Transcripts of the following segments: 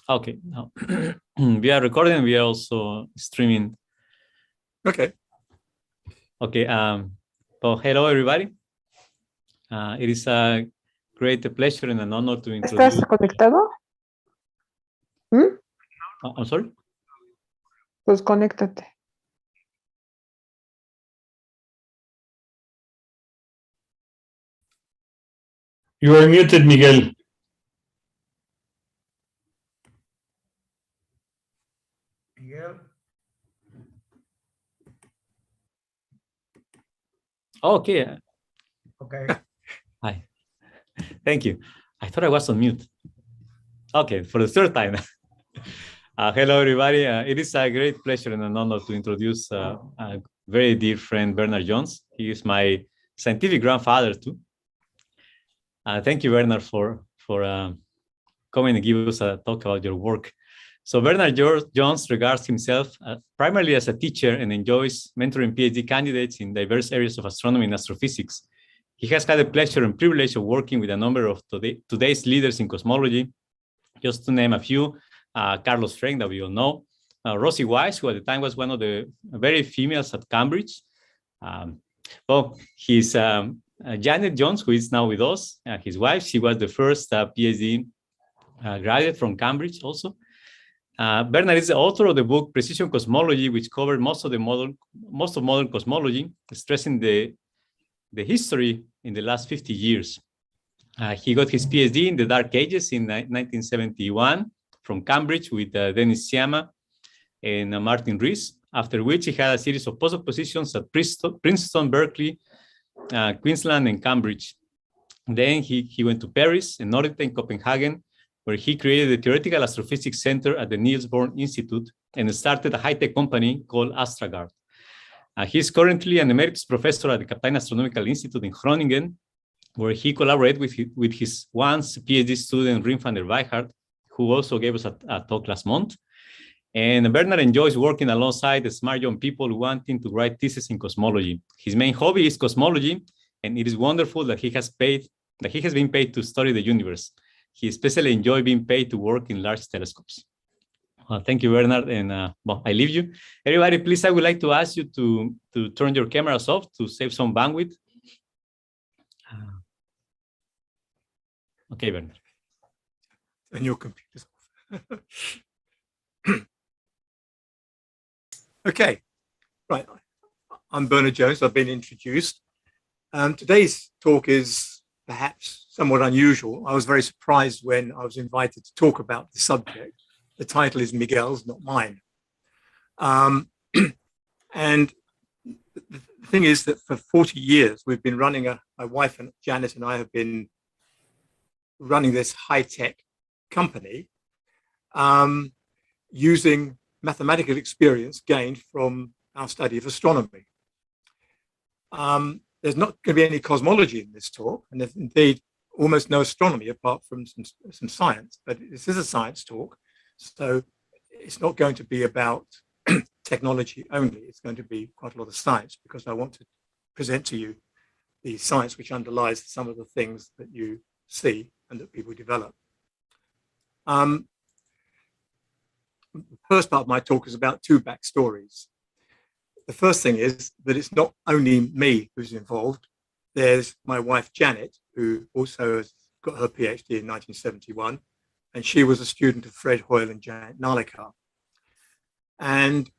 Okay. Now we are recording. We are also streaming. Okay. Okay. Well, hello everybody. It is a great pleasure and an honor to introduce. ¿Estás conectado? ¿Mm? I'm sorry. Pues conéctate. You are muted, Miguel. Miguel. Okay. Okay. Hi. Thank you. I thought I was on mute. Okay, for the third time. Hello, everybody. It is a great pleasure and an honor to introduce a very dear friend, Bernard Jones. He is my scientific grandfather, too. Thank you, Bernard, for coming and give us a talk about your work. So Bernard Jones regards himself primarily as a teacher and enjoys mentoring PhD candidates in diverse areas of astronomy and astrophysics. He has had the pleasure and privilege of working with a number of today's leaders in cosmology. Just to name a few, Carlos Frank, that we all know, Rosie Wise, who at the time was one of the very females at Cambridge. Well, he's Janet Jones, who is now with us, his wife. She was the first PhD graduate from Cambridge also. Bernard is the author of the book Precision Cosmology, which covered most of modern cosmology, stressing the history in the last 50 years. He got his PhD in the Dark Ages in 1971 from Cambridge with Dennis Sciama and Martin Rees, after which he had a series of postdoc positions at Princeton, Berkeley, Queensland, and Cambridge. Then he went to Paris and Norway and Copenhagen, where he created the Theoretical Astrophysics Center at the Niels Bohr Institute and started a high-tech company called Astragard. He's currently an emeritus professor at the Kaptein Astronomical Institute in Groningen, where he collaborated with his once PhD student, Rim van der Weijert, who also gave us a talk last month. And Bernard enjoys working alongside the smart young people wanting to write theses in cosmology. His main hobby is cosmology, and it is wonderful that he has been paid to study the universe. He especially enjoys being paid to work in large telescopes. Thank you, Bernard, and well, I leave you. Everybody, please, I would like to ask you to turn your cameras off to save some bandwidth. Okay, Bernard. And your computer's off. Okay, right. I'm Bernard Jones. I've been introduced. Today's talk is perhaps somewhat unusual. I was very surprised when I was invited to talk about the subject. The title is Miguel's, not mine. And the thing is that for 40 years, we've been running my wife and Janet and I have been running this high-tech company using mathematical experience gained from our study of astronomy. There's not going to be any cosmology in this talk, and there's indeed almost no astronomy apart from some science, but this is a science talk, so it's not going to be about technology only. It's going to be quite a lot of science, because I want to present to you the science which underlies some of the things that you see and that people develop. The first part of my talk is about two backstories. The first thing is that it's not only me who's involved. There's my wife, Janet, who also has got her PhD in 1971, and she was a student of Fred Hoyle and Janet Narlikar. And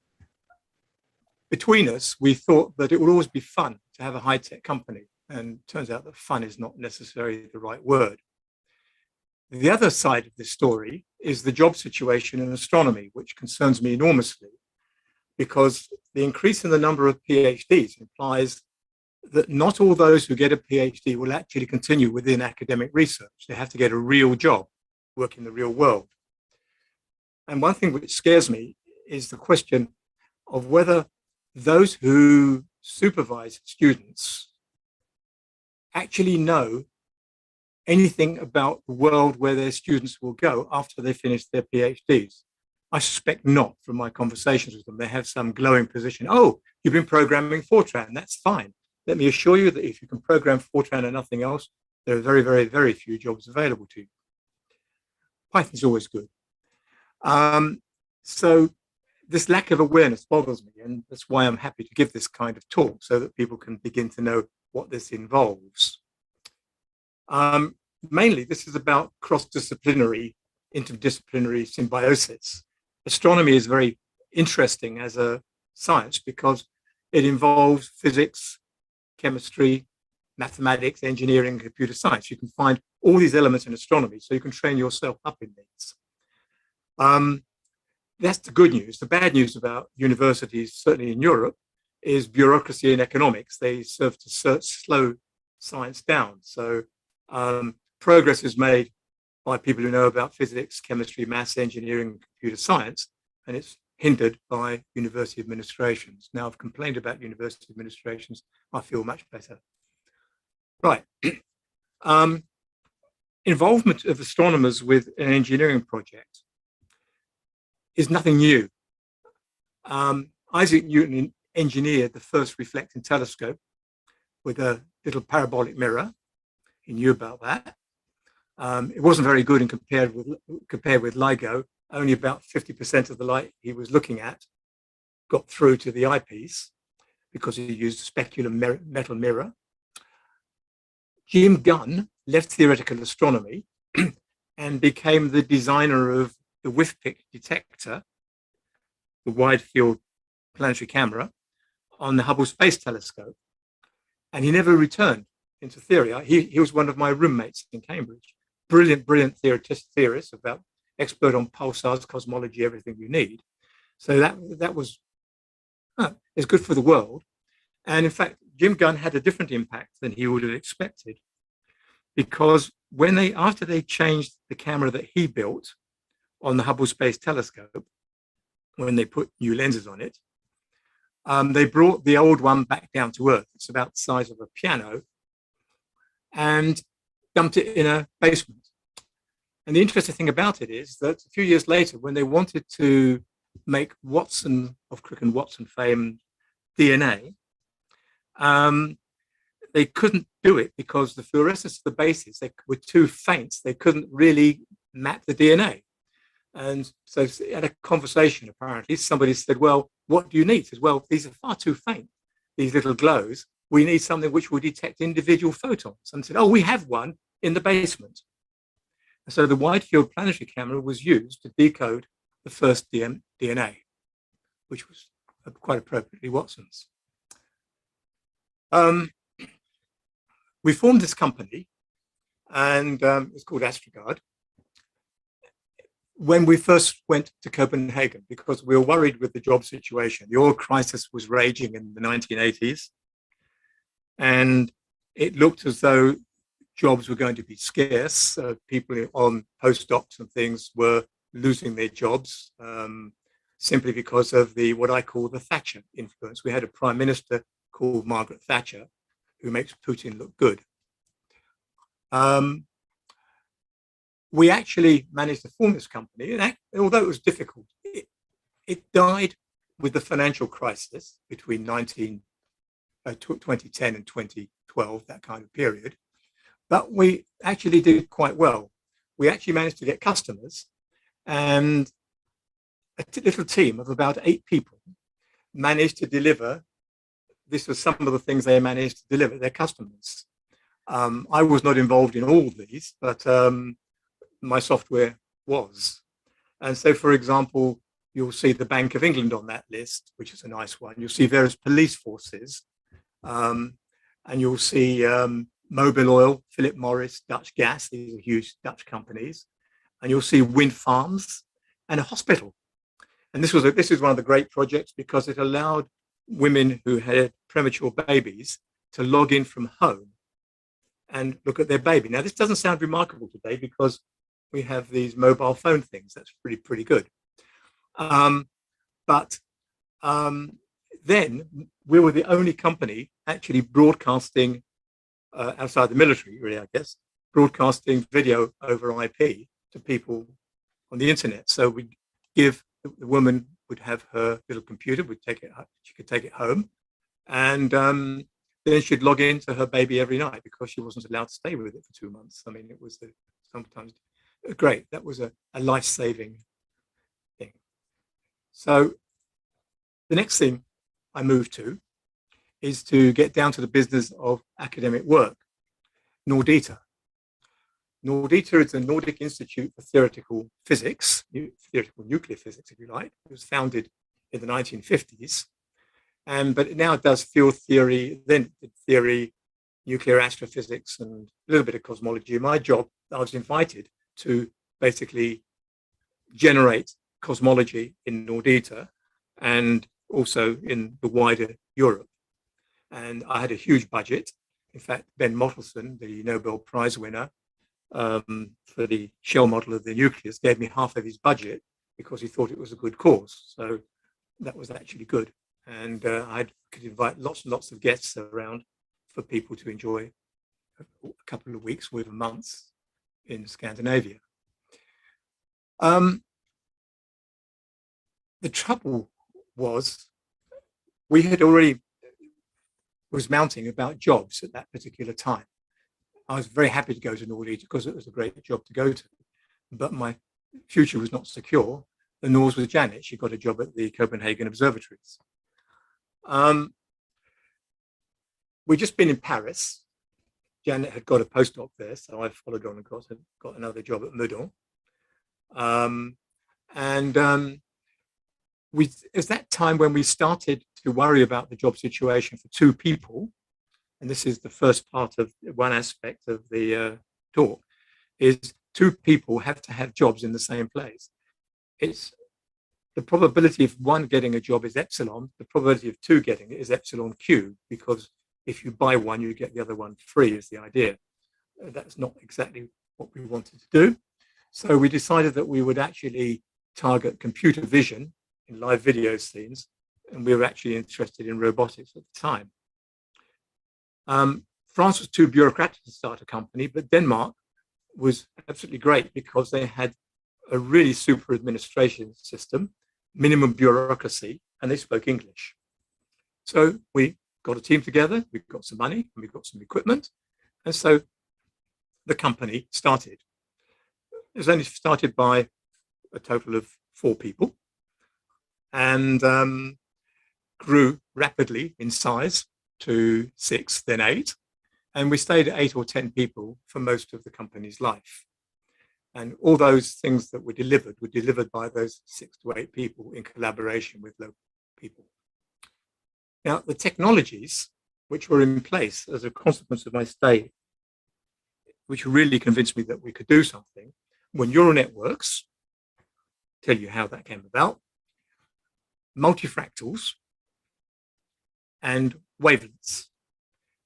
between us, we thought that it would always be fun to have a high-tech company, and it turns out that fun is not necessarily the right word. The other side of this story is the job situation in astronomy, which concerns me enormously, because the increase in the number of PhDs implies that not all those who get a PhD will actually continue within academic research. They have to get a real job, work in the real world. And one thing which scares me is the question of whether those who supervise students actually know anything about the world where their students will go after they finish their PhDs. I suspect not from my conversations with them. They have some glowing position. Oh, you've been programming Fortran, that's fine. Let me assure you that if you can program Fortran and nothing else, there are very, very, very few jobs available to you. Python's always good. So this lack of awareness bothers me, and that's why I'm happy to give this kind of talk so that people can begin to know what this involves. Mainly, this is about cross-disciplinary, interdisciplinary symbiosis. Astronomy is very interesting as a science because it involves physics, chemistry, mathematics, engineering, computer science. You can find all these elements in astronomy, so you can train yourself up in these. That's the good news. The bad news about universities, certainly in Europe, is bureaucracy and economics. They serve to slow science down. So progress is made by people who know about physics, chemistry, maths, engineering, computer science, and it's hindered by university administrations. Now, I've complained about university administrations. I feel much better. Right. Involvement of astronomers with an engineering project is nothing new. Isaac Newton engineered the first reflecting telescope with a little parabolic mirror. He knew about that. It wasn't very good and compared with LIGO. Only about 50% of the light he was looking at got through to the eyepiece because he used a specular metal mirror. Jim Gunn left theoretical astronomy and became the designer of the WIFPIC detector, the wide field planetary camera, on the Hubble Space Telescope. And he never returned into theory. He was one of my roommates in Cambridge. Brilliant theorist, about expert on pulsars, cosmology, everything you need. So that was it's good for the world. And in fact, Jim Gunn had a different impact than he would have expected, because after they changed the camera that he built on the Hubble Space Telescope, when they put new lenses on it, they brought the old one back down to Earth. It's about the size of a piano, and dumped it in a basement. And the interesting thing about it is that a few years later, when they wanted to make Watson, of Crick and Watson fame, DNA, they couldn't do it because the fluorescence of the bases were too faint. They couldn't really map the DNA. And so at a conversation, apparently, somebody said, well, what do you need? He said, well, these are far too faint, these little glows. We need something which will detect individual photons. And said, oh, we have one in the basement. And so the wide field planetary camera was used to decode the first DNA, which was quite appropriately Watson's. We formed this company, and it's called Astrogard, when we first went to Copenhagen, because we were worried with the job situation. The oil crisis was raging in the 1980s, and it looked as though jobs were going to be scarce. People on postdocs and things were losing their jobs simply because of what I call the Thatcher influence. We had a prime minister called Margaret Thatcher, who makes Putin look good. We actually managed to form this company, and although it was difficult, it died with the financial crisis between 2010 and 2012, that kind of period. But we actually did quite well. We actually managed to get customers, and a little team of about 8 people managed to deliver. This was some of the things they managed to deliver their customers. I was not involved in all of these, but my software was. And so, for example, you'll see the Bank of England on that list, which is a nice one. You'll see various police forces, and you'll see Mobil Oil, Philip Morris, Dutch Gas. These are huge Dutch companies. And you'll see wind farms and a hospital. And this is one of the great projects because it allowed women who had premature babies to log in from home and look at their baby. Now, this doesn't sound remarkable today because we have these mobile phone things. That's pretty good. But then we were the only company actually broadcasting outside the military, really, I guess, broadcasting video over IP to people on the internet. So we give the woman would have her little computer, she could take it home, and then she'd log into her baby every night because she wasn't allowed to stay with it for 2 months. I mean, it was sometimes great. That was a life-saving So the next thing I moved to is to get down to the business of academic work, Nordita. Nordita is the Nordic Institute for Theoretical Physics, theoretical nuclear physics, if you like. It was founded in the 1950s, but it now does field theory, then theory, nuclear astrophysics, and a little bit of cosmology. My job, I was invited to basically generate cosmology in Nordita and also in the wider Europe. And I had a huge budget. In fact, Ben Mottelson, the Nobel Prize winner for the shell model of the nucleus, gave me half of his budget because he thought it was a good cause. So that was actually good. And I could invite lots and lots of guests around for people to enjoy a couple of weeks or even months in Scandinavia. The trouble was we had already was mounting about jobs at that particular time. I was very happy to go to Nordita because it was a great job to go to, but my future was not secure. And nor was Janet. She got a job at the Copenhagen observatories. We'd just been in Paris. Janet had got a postdoc there, so I followed on and got another job at Meudon. It was that time when we started to worry about the job situation for two people. And this is the first part of one aspect of the talk, is two people have to have jobs in the same place. It's the probability of one getting a job is epsilon. The probability of two getting it is epsilon cubed, because if you buy one, you get the other one free is the idea. That's not exactly what we wanted to do. So we decided that we would actually target computer vision in live video scenes, and we were actually interested in robotics at the time. France was too bureaucratic to start a company, but Denmark was absolutely great because they had a really super administration system, minimum bureaucracy, and they spoke English. So we got a team together, we got some money, and we got some equipment, and so the company started. It was only started by a total of 4 people, and grew rapidly in size to 6, then 8. And we stayed at 8 or 10 people for most of the company's life. And all those things that were delivered by those 6 to 8 people in collaboration with local people. Now, the technologies which were in place as a consequence of my stay, which really convinced me that we could do something, were neural networks. Tell you how that came about. Multi-fractals and wavelets.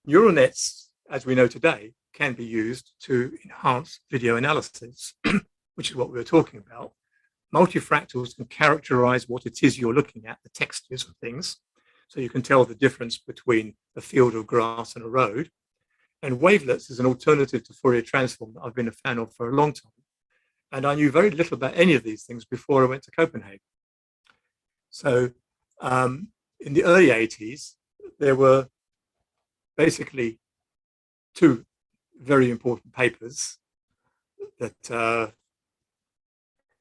Neural nets, as we know today, can be used to enhance video analysis, which is what we were talking about. Multi-fractals can characterize what it is you're looking at, the textures of things, so you can tell the difference between a field of grass and a road. And wavelets is an alternative to Fourier transform that I've been a fan of for a long time. And I knew very little about any of these things before I went to Copenhagen. So in the early 80s, there were basically 2 very important papers that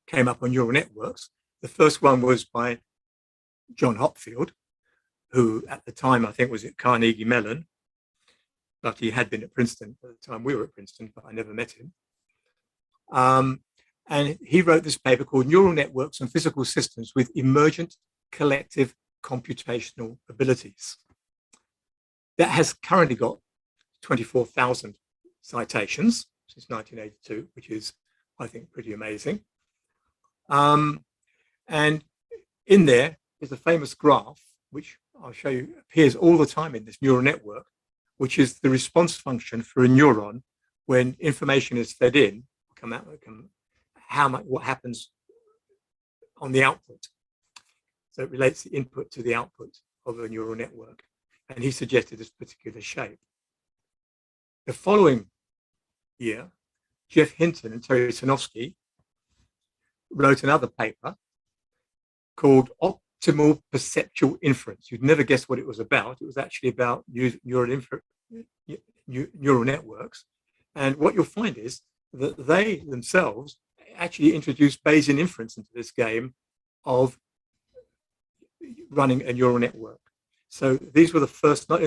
came up on neural networks. The first one was by John Hopfield, who at the time I think was at Carnegie Mellon, but he had been at Princeton at the time we were at Princeton, but I never met him. And he wrote this paper called Neural Networks and Physical Systems with Emergent Collective Computational Abilities. That has currently got 24,000 citations since 1982, which is, I think, pretty amazing. And in there is a famous graph, which I'll show you, appears all the time in this neural network, which is the response function for a neuron when information is fed in, what happens on the output. So it relates the input to the output of a neural network. And he suggested this particular shape. The following year, Jeff Hinton and Terry Sinofsky wrote another paper called Optimal Perceptual Inference. You'd never guess what it was about. It was actually about neural networks. And what you'll find is that they themselves actually introduced Bayesian inference into this game of running a neural network. So these were the first, not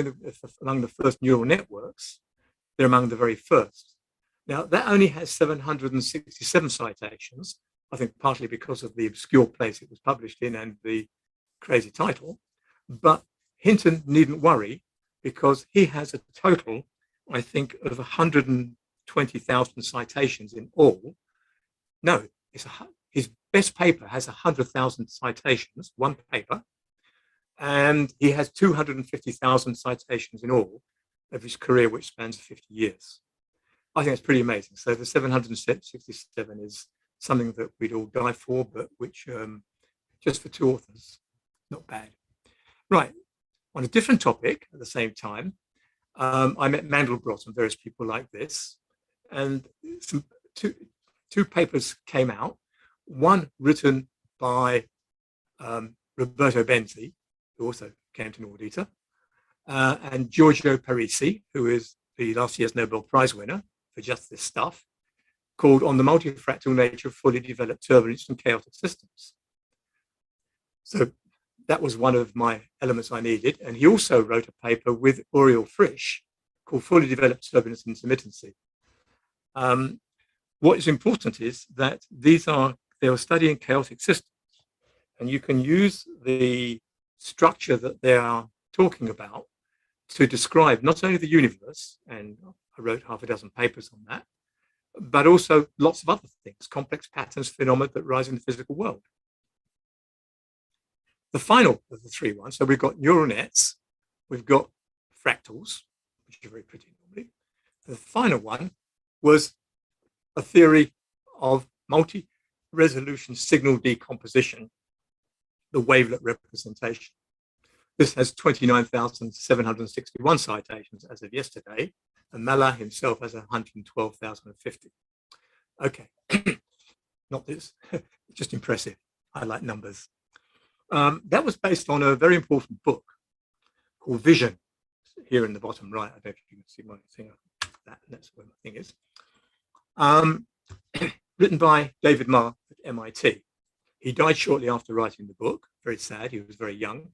among the first neural networks, they're among the very first. Now, that only has 767 citations, I think partly because of the obscure place it was published in and the crazy title. But Hinton needn't worry, because he has a total, I think, of 120,000 citations in all. No, his best paper has 100,000 citations, one paper, and he has 250,000 citations in all of his career, which spans 50 years. I think it's pretty amazing. So the 767 is something that we'd all die for, but which just for two authors, not bad. Right, on a different topic at the same time, I met Mandelbrot and various people like this, and two papers came out, one written by Roberto Benzi, who also came to Auditorio, and Giorgio Parisi, who is the last year's Nobel Prize winner for just this stuff, called On the Multi-Fractal Nature of Fully Developed Turbulence and Chaotic Systems. So that was one of my elements I needed. And he also wrote a paper with Uriel Frisch called Fully Developed Turbulence and Intermittency. What is important is that they were studying chaotic systems, and you can use the structure that they are talking about to describe not only the universe, and I wrote half a dozen papers on that, but also lots of other things, complex patterns, phenomena that rise in the physical world. The final of the three ones, so we've got neural nets, we've got fractals, which are very pretty normally. The final one was a theory of multi-resolution signal decomposition, the wavelet representation. This has 29,761 citations as of yesterday, and Mala himself has 112,050. Okay, not this, just impressive. I like numbers. That was based on a very important book called Vision, here in the bottom right. I don't know if you can see my thing. That's where my thing is. Written by David Marr at MIT. He died shortly after writing the book. Very sad. He was very young.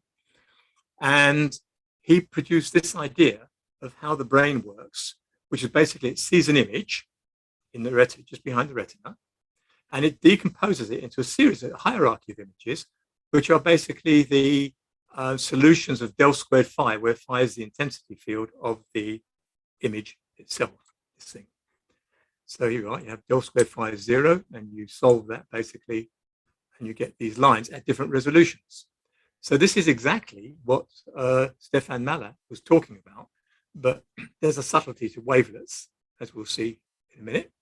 And he produced this idea of how the brain works, which is basically it sees an image in the retina, just behind the retina, and it decomposes it into a series, a hierarchy of images, which are basically the solutions of del squared phi, where phi is the intensity field of the image itself, this thing. So you have del squared phi is 0, and you solve that basically, and you get these lines at different resolutions. So this is exactly what Stefan Mahler was talking about, but there's a subtlety to wavelets, as we'll see in a minute.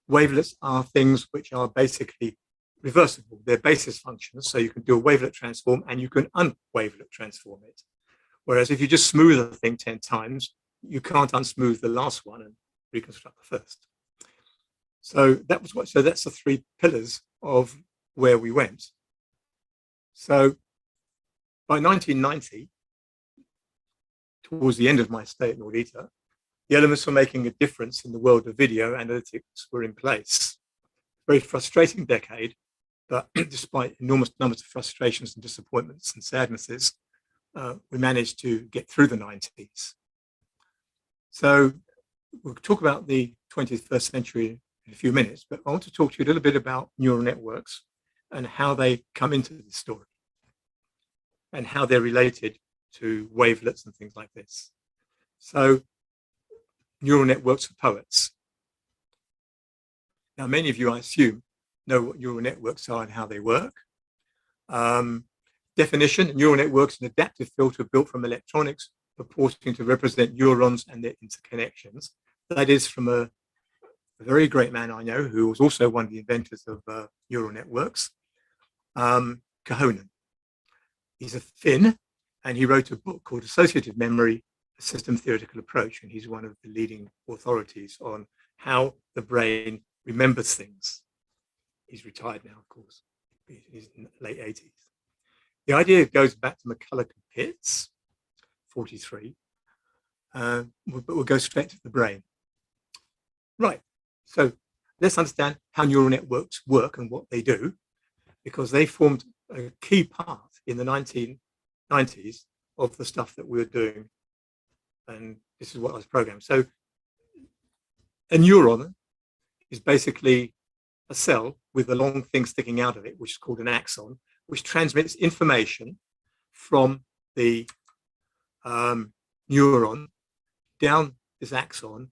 Wavelets are things which are basically reversible. They're basis functions, so you can do a wavelet transform and you can unwavelet transform it. Whereas if you just smooth a thing 10 times, you can't unsmooth the last one and reconstruct the first. So that's the three pillars of where we went. So by 1990, towards the end of my stay at Auditorio, the elements for making a difference in the world of video analytics were in place. Very frustrating decade, but despite enormous numbers of frustrations and disappointments and sadnesses, we managed to get through the 90s. So we'll talk about the 21st century in a few minutes, but I want to talk to you a little bit about neural networks and how they come into this story and how they're related to wavelets and things like this. So neural networks for poets. Now, many of you, I assume, know what neural networks are and how they work. Definition: neural networks, an adaptive filter built from electronics purporting to represent neurons and their interconnections. That is from a very great man I know who was also one of the inventors of neural networks, Kohonen. He's a Finn, and he wrote a book called Associative Memory, a System Theoretical Approach, and he's one of the leading authorities on how the brain remembers things. He's retired now, of course. He's in the late 80s. The idea goes back to McCulloch and Pitts, 43, but we'll go straight to the brain. Right, so let's understand how neural networks work and what they do, because they formed a key part in the 1990s of the stuff that we were doing. And this is what I was programmed. So a neuron is basically a cell with a long thing sticking out of it, which is called an axon, which transmits information from the neuron down this axon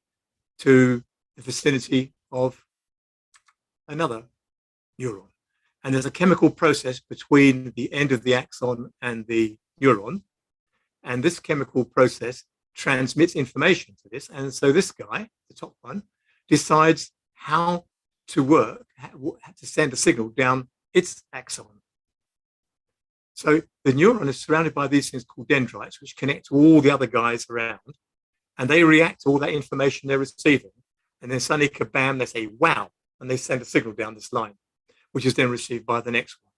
to the vicinity of another neuron. And there's a chemical process between the end of the axon and the neuron. And this chemical process transmits information to this. And so this guy, the top one, decides how to work, how to send a signal down its axon. So the neuron is surrounded by these things called dendrites, which connect to all the other guys around. And they react to all that information they're receiving. And then suddenly, kabam, they say, wow, and they send a signal down this line, which is then received by the next one.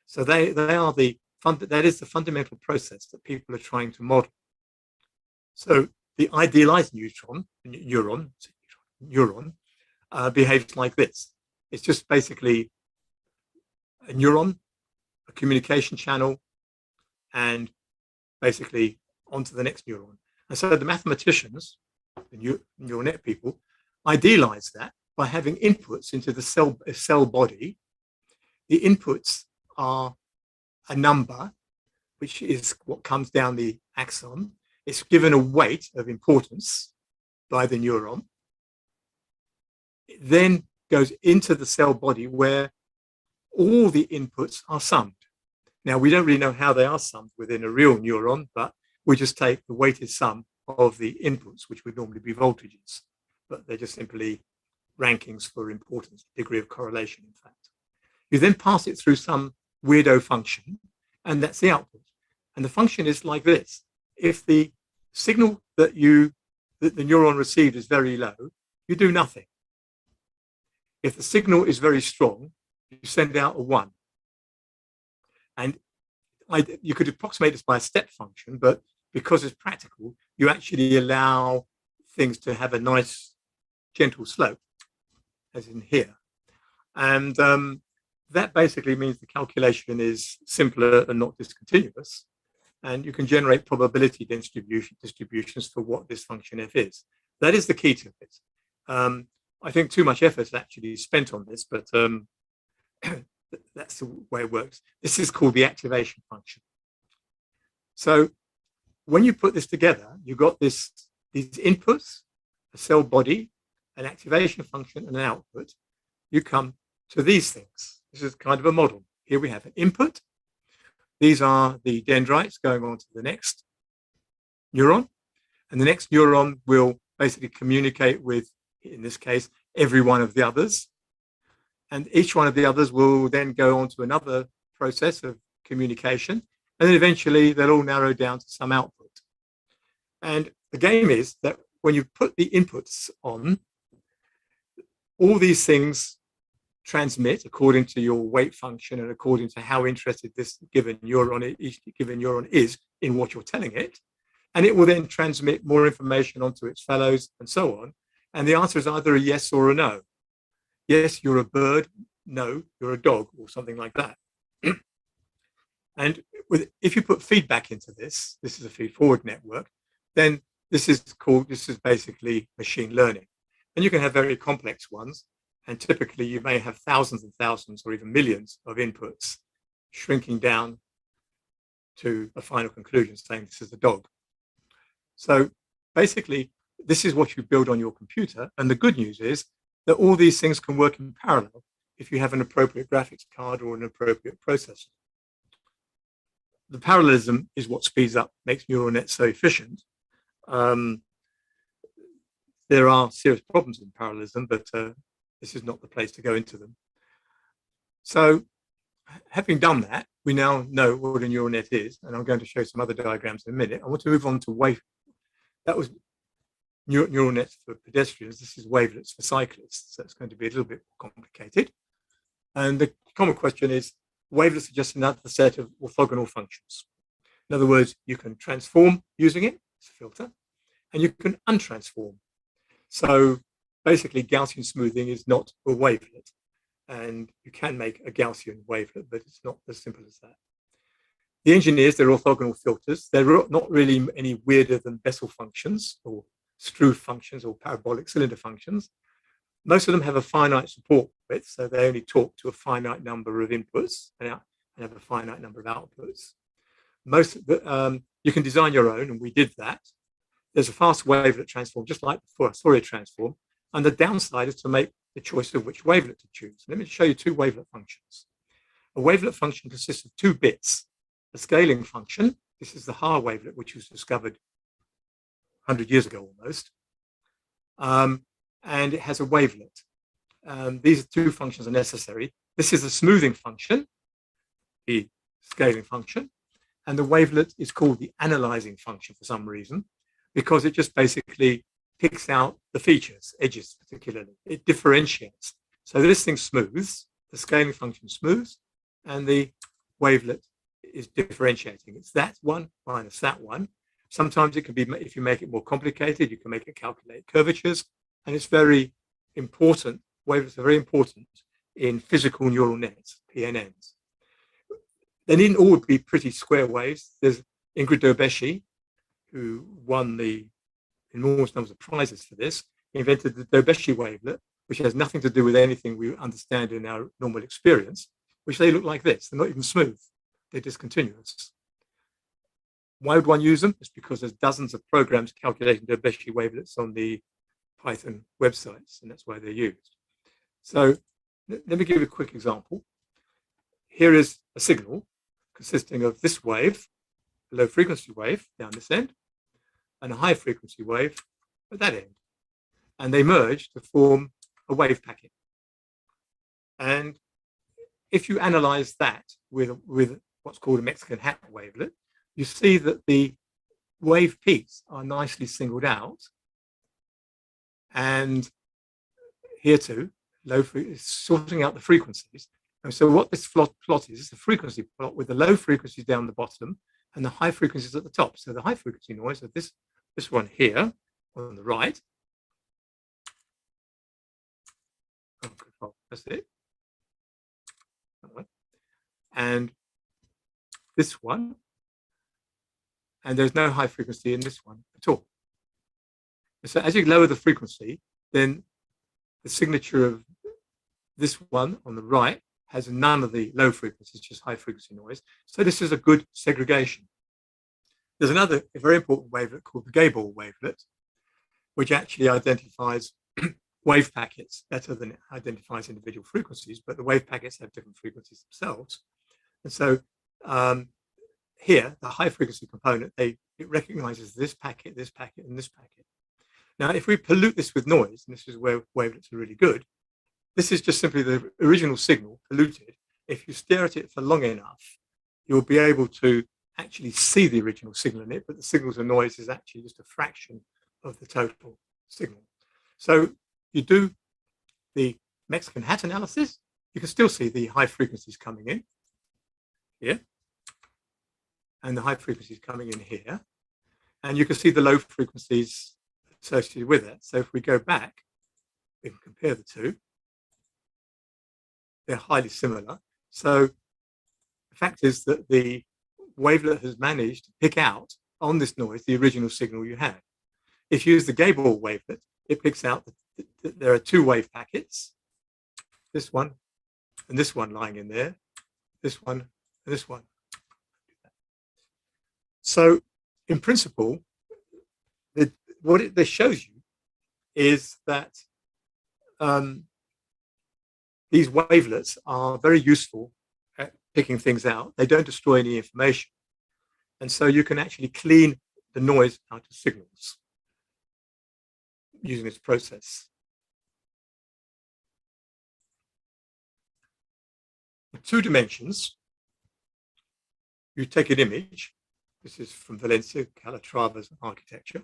So that is the fundamental process that people are trying to model. So the idealized neuron behaves like this. It's just basically a neuron, a communication channel, and basically onto the next neuron. And so the mathematicians, the neural net people, idealize that by having inputs into the cell body. The inputs are a number, which is what comes down the axon. It's given a weight of importance by the neuron. It then goes into the cell body where all the inputs are summed. Now, we don't really know how they are summed within a real neuron, but we just take the weighted sum of the inputs, which would normally be voltages, but they're just simply rankings for importance, degree of correlation, in fact. You then pass it through some weirdo function, and that's the output. And the function is like this. If the signal that the neuron received is very low, you do nothing. If the signal is very strong, you send out a 1. And you could approximate this by a step function, but because it's practical, you actually allow things to have a nice, gentle slope, as in here. And that basically means the calculation is simpler and not discontinuous. And you can generate probability distributions for what this function f is. That is the key to it. I think too much effort is actually spent on this, but that's the way it works. This is called the activation function. So when you put this together, you've got these inputs, a cell body, an activation function, and an output. You come to these things. This is kind of a model. Here we have an input. These are the dendrites going on to the next neuron. And the next neuron will basically communicate with, in this case, every one of the others. And each one of the others will then go on to another process of communication. And then eventually they'll all narrow down to some output. And the game is that when you put the inputs on, all these things transmit according to your weight function and according to how interested this given neuron is in what you're telling it. And it will then transmit more information onto its fellows and so on. And the answer is either a yes or a no. Yes, you're a bird. No, you're a dog, or something like that. And if you put feedback into this is a feed-forward network, then this is basically machine learning. And you can have very complex ones. And typically you may have thousands and thousands or even millions of inputs shrinking down to a final conclusion saying this is a dog. So basically, this is what you build on your computer. And the good news is that all these things can work in parallel if you have an appropriate graphics card or an appropriate processor. The parallelism is what speeds up, makes neural nets so efficient. There are serious problems in parallelism, but this is not the place to go into them. So having done that, we now know what a neural net is, and I'm going to show some other diagrams in a minute. I want to move on to wave. That was neural nets for pedestrians. This is wavelets for cyclists. So it's going to be a little bit more complicated. And the common question is, wavelets are just another set of orthogonal functions. In other words, you can transform using it, it's a filter, and you can untransform. So basically, Gaussian smoothing is not a wavelet. and you can make a Gaussian wavelet, but it's not as simple as that. The engineers, they're orthogonal filters. They're not really any weirder than Bessel functions or Struve functions or parabolic cylinder functions. Most of them have a finite support width, so they only talk to a finite number of inputs and have a finite number of outputs. You can design your own, and we did that. There's a fast wavelet transform, just like the Fourier transform, and the downside is to make the choice of which wavelet to choose. Let me show you two wavelet functions. A wavelet function consists of two bits. A scaling function, this is the hora wavelet, which was discovered 100 years ago almost, and it has a wavelet. These two functions are necessary. This is a smoothing function, the scaling function, and the wavelet is called the analyzing function for some reason, because it just basically picks out the features, edges particularly. It differentiates. So this thing smooths, the scaling function smooths, and the wavelet is differentiating. It's that one minus that one. Sometimes it can be, if you make it more complicated, you can make it calculate curvatures, and it's very important. Wavelets are very important in physical neural nets, PNNs. They needn't all be pretty square waves. There's Ingrid Dobeschi, who won the enormous numbers of prizes for this, invented the Dobeschi wavelet, which has nothing to do with anything we understand in our normal experience, which they look like this. They're not even smooth. They're discontinuous. Why would one use them? It's because there's dozens of programs calculating Dobeschi wavelets on the Python websites, and that's why they're used. So let me give you a quick example. Here is a signal consisting of this wave, a low frequency wave down this end, and a high frequency wave at that end. And they merge to form a wave packet. And if you analyze that with what's called a Mexican hat wavelet, you see that the wave peaks are nicely singled out. And here too, sorting out the frequencies. And so what this plot is a frequency plot with the low frequencies down the bottom and the high frequencies at the top. So the high frequency noise of this one here on the right. That's it. That one. And this one. And there's no high frequency in this one at all. So as you lower the frequency, then the signature of this one on the right has none of the low frequencies, just high frequency noise. So this is a good segregation. There's another very important wavelet called the Gable Wavelet, which actually identifies wave packets better than it identifies individual frequencies, but the wave packets have different frequencies themselves. And so here, the high frequency component, it recognizes this packet, and this packet. Now, if we pollute this with noise, and this is where wavelets are really good, this is just simply the original signal polluted. If you stare at it for long enough, you'll be able to actually see the original signal in it, but the signal to noise is actually just a fraction of the total signal. So you do the Mexican hat analysis, you can still see the high frequencies coming in here, and the high frequencies coming in here, and you can see the low frequencies associated with it. So if we go back, we can compare the two. They're highly similar. So the fact is that the wavelet has managed to pick out on this noise the original signal you had. If you use the Gable wavelet, it picks out that there are two wave packets, this one and this one lying in there, this one and this one. So in principle, what this shows you is that these wavelets are very useful at picking things out. They don't destroy any information. And so you can actually clean the noise out of signals using this process. In 2 dimensions, you take an image. This is from Valencia, Calatrava's architecture.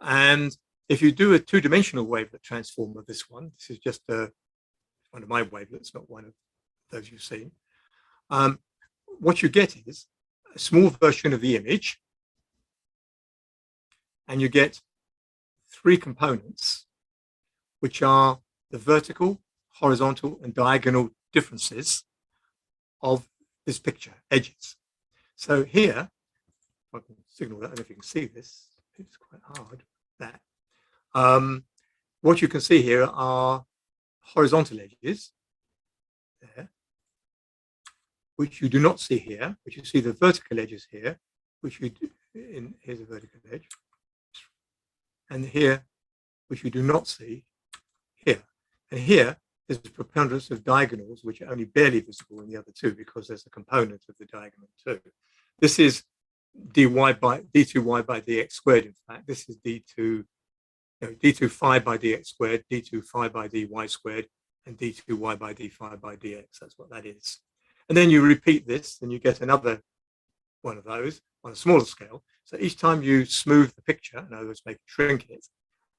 And if you do a 2-dimensional wavelet transform of this one, this is just one of my wavelets, not one of those you've seen. What you get is a small version of the image, and you get 3 components, which are the vertical, horizontal and diagonal differences of this picture, edges. So here, if I can signal that, I don't know if you can see this, it's quite hard, that. What you can see here are horizontal edges, there, which you do not see here, but you see the vertical edges here, which you do, here's a vertical edge, and here, which you do not see here. And here, there's a preponderance of diagonals, which are only barely visible in the other two, because there's a component of the diagonal too. This is d2y by dx squared, in fact. This is d2 phi by dx squared, d2 phi by dy squared, and d2y by d phi by dx. That's what that is. And then you repeat this, and you get another one of those on a smaller scale. So each time you smooth the picture, in other words, make it shrink it,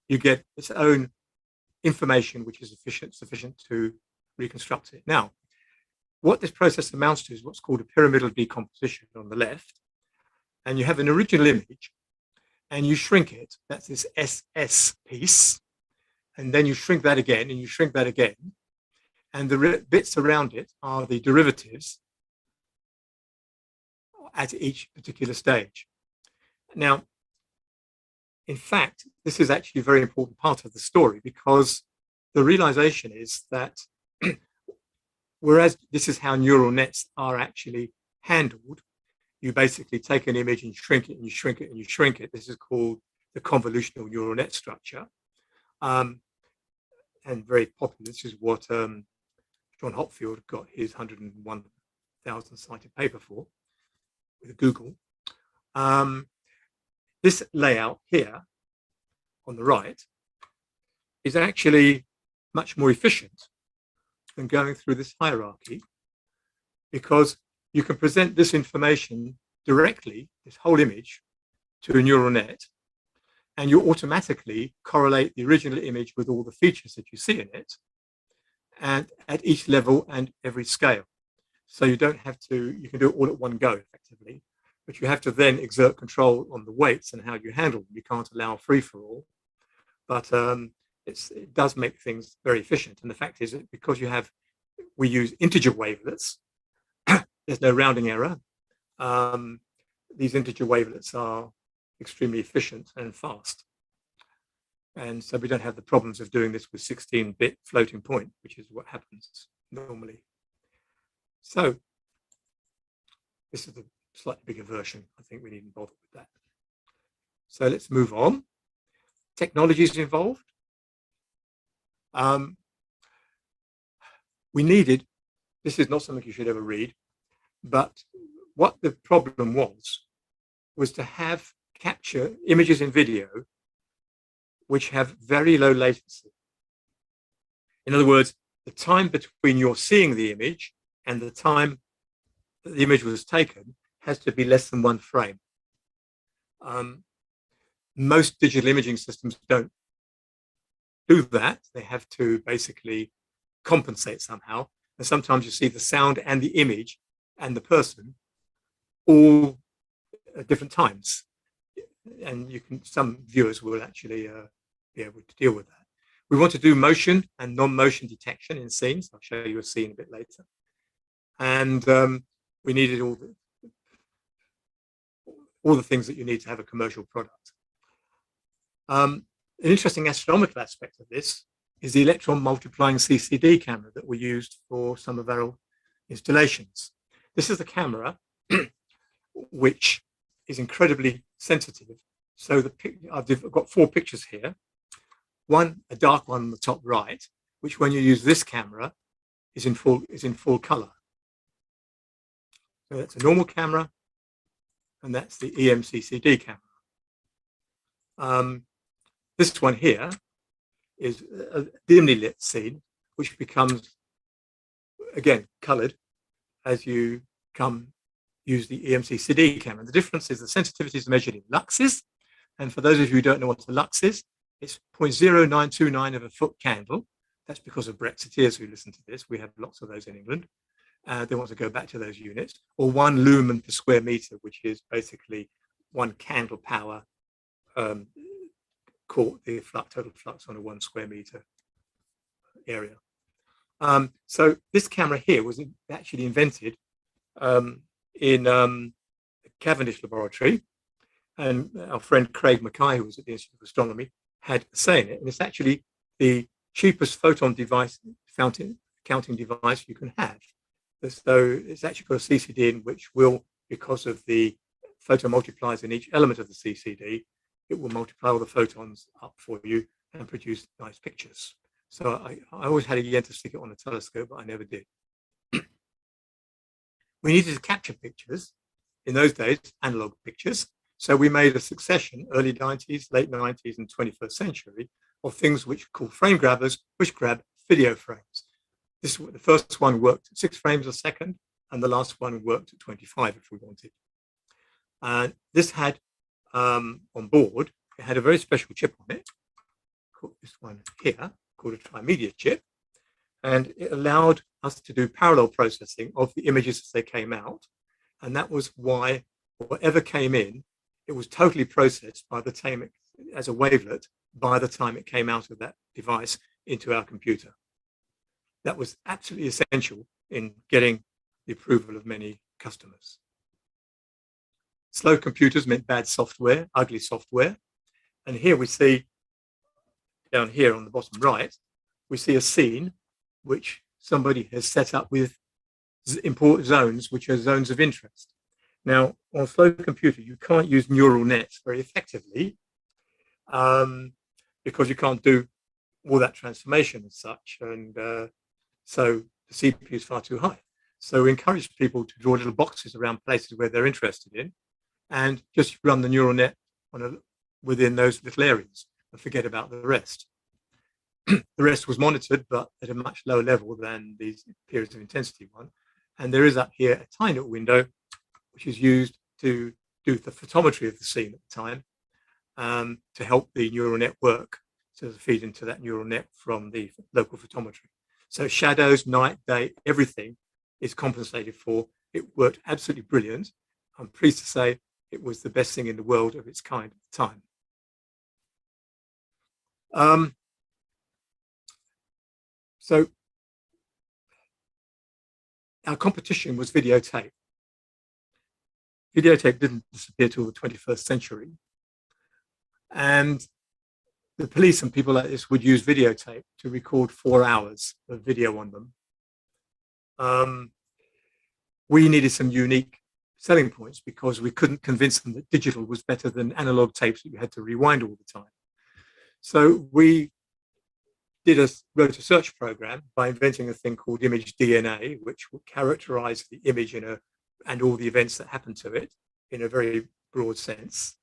you get its own information which is sufficient to reconstruct it. Now, what this process amounts to is what's called a pyramidal decomposition on the left. And you have an original image, and you shrink it. That's this SS piece. And then you shrink that again, and you shrink that again. And the bits around it are the derivatives at each particular stage. Now, in fact, this is actually a very important part of the story, because the realization is that whereas this is how neural nets are actually handled, you basically take an image and shrink it and you shrink it and you shrink it. This is called the convolutional neural net structure. And very popular. This is what John Hopfield got his 101,000 cited paper for with Google. This layout here on the right is actually much more efficient than going through this hierarchy, because you can present this information directly, this whole image, to a neural net, and you automatically correlate the original image with all the features that you see in it, and at each level and every scale. So you don't have to, you can do it all at one go effectively, but you have to then exert control on the weights and how you handle them. You can't allow free for all, but it does make things very efficient. And the fact is that because we use integer wavelets, there's no rounding error. These integer wavelets are extremely efficient and fast. And so we don't have the problems of doing this with 16-bit floating point, which is what happens normally. So this is the slightly bigger version. I think we needn't bother with that. So let's move on. Technologies involved. We needed, this is not something you should ever read, but what the problem was to have capture images in video which have very low latency. In other words, the time between your seeing the image and the time that the image was taken has to be less than 1 frame. Most digital imaging systems don't do that. They have to basically compensate somehow. And sometimes you see the sound and the image and the person all at different times. And some viewers will actually be able to deal with that. We want to do motion and non-motion detection in scenes. I'll show you a scene a bit later. And we needed all the things that you need to have a commercial product. An interesting astronomical aspect of this is the electron multiplying CCD camera that we used for some of our installations. This is the camera which is incredibly sensitive. So I've got 4 pictures here. One, a dark one on the top right, which when you use this camera is in full color. So that's a normal camera, and that's the EMCCD camera. This one here is a dimly lit scene, which becomes, again, colored as you use the EMCCD camera. The difference is the sensitivity is measured in luxes. And for those of you who don't know what a lux is, it's 0.0929 of a foot candle. That's because of Brexiteers who listen to this. We have lots of those in England. They want to go back to those units. Or 1 lumen per square meter, which is basically 1 candle power caught the total flux on a 1 square meter area. So this camera here was actually invented in the Cavendish laboratory, and our friend Craig Mackay, who was at the Institute of Astronomy, had a say in it. And it's actually the cheapest photon device, counting device you can have. So it's actually got a CCD in which will, because of the photon multipliers in each element of the CCD, it will multiply all the photons up for you and produce nice pictures. So I always had a yen to stick it on a telescope, but I never did. We needed to capture pictures. In those days, analog pictures. So we made a succession, early 90s, late 90s, and 21st century, of things which are called frame grabbers, which grab video frames. The first one worked at 6 frames a second, and the last one worked at 25 if we wanted. And this had on board, it had a very special chip on it, called this one here, called a trimedia chip. And it allowed us to do parallel processing of the images as they came out. And that was why whatever came in, it was totally processed by the time as a wavelet by the time it came out of that device into our computer. That was absolutely essential in getting the approval of many customers. Slow computers meant bad software, ugly software. And here we see, down here on the bottom right, we see a scene which somebody has set up with important zones, which are zones of interest. Now, on a slow computer, you can't use neural nets very effectively because you can't do all that transformation as such. And so the CPU is far too high. So we encourage people to draw little boxes around places where they're interested in and just run the neural net within those little areas and forget about the rest. The rest was monitored, but at a much lower level than these periods of intensity one. And there is up here a tiny little window, which is used to do the photometry of the scene at the time to help the neural net work, so to feed into that neural net from the local photometry. So shadows, night, day, everything is compensated for. It worked absolutely brilliant. I'm pleased to say it was the best thing in the world of its kind at the time. So our competition was videotape. Videotape didn't disappear till the 21st century. And the police and people like this would use videotape to record 4 hours of video on them. We needed some unique selling points because we couldn't convince them that digital was better than analog tapes that you had to rewind all the time. So we wrote a search program by inventing a thing called image DNA, which would characterize the image and all the events that happen to it in a very broad sense.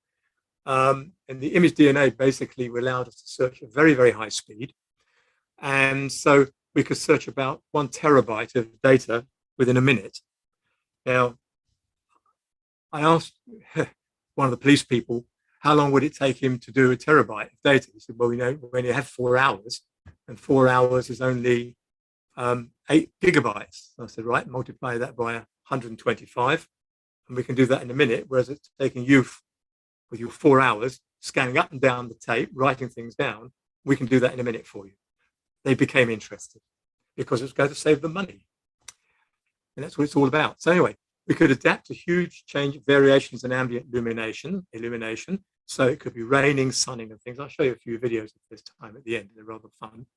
And the image DNA basically allowed us to search at very, very high speed. And so we could search about 1 terabyte of data within a minute. Now, I asked one of the police people, how long would it take him to do a terabyte of data? He said, well, when you have 4 hours, and 4 hours is only 8 gigabytes. I said, right, multiply that by 125, and we can do that in a minute, whereas it's taking you with your 4 hours, scanning up and down the tape, writing things down, we can do that in a minute for you. They became interested because it's going to save them money. And that's what it's all about. So anyway, we could adapt to huge variations in ambient illumination. So it could be raining, sunning, and things. I'll show you a few videos of this time at the end. They're rather fun.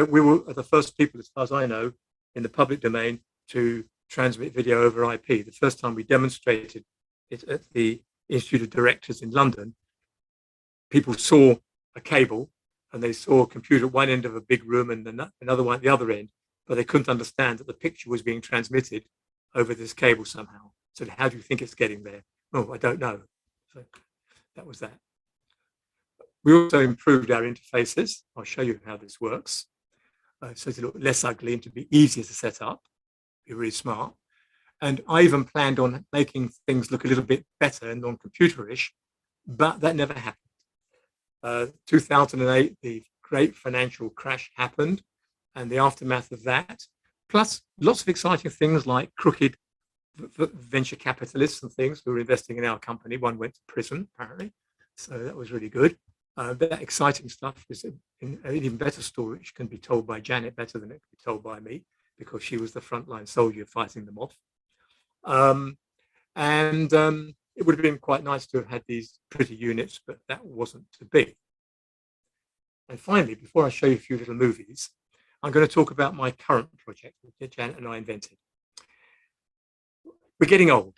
We were the first people, as far as I know, in the public domain to transmit video over IP. The first time we demonstrated it at the Institute of Directors in London, people saw a cable and they saw a computer at one end of a big room and another one at the other end, but they couldn't understand that the picture was being transmitted over this cable somehow. So how do you think it's getting there? Oh, I don't know. So that was that. We also improved our interfaces. I'll show you how this works. So to look less ugly and to be easier to set up, be really smart. And I even planned on making things look a little bit better and non-computerish, but that never happened. 2008, the great financial crash happened, and the aftermath of that, plus lots of exciting things like crooked venture capitalists and things who were investing in our company. One went to prison, apparently, so that was really good. That exciting stuff is an even better story, which can be told by Janet better than it can be told by me, because she was the frontline soldier fighting them off. It would have been quite nice to have had these pretty units, but that wasn't to be. And finally, before I show you a few little movies, I'm going to talk about my current project that Janet and I invented. We're getting old,